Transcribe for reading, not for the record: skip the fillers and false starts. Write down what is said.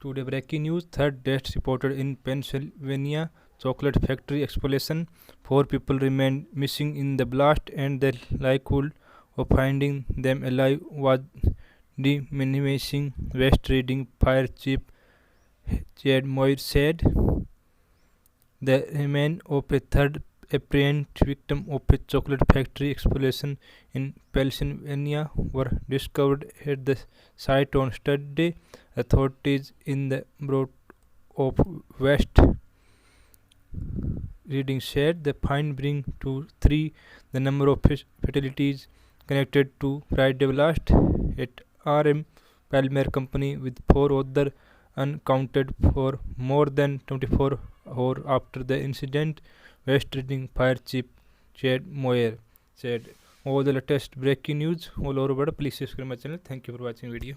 Today breaking news, third death reported in Pennsylvania chocolate factory explosion. 4 people remained missing in the blast and the likelihood of finding them alive was diminishing. West Reading Fire Chief Chad Moyer said the remains of a third apparent victim of a chocolate factory explosion in Pennsylvania were discovered at the site on Saturday. Authorities in the borough of West Reading said the find brings to 3 the number of fatalities connected to Friday blast at RM Palmer Company, with 4 others unaccounted for more than 24 hours after the incident. West Reading Fire Chief Chad Moyer said. All the latest breaking news all over, please subscribe my channel. Thank you for watching video.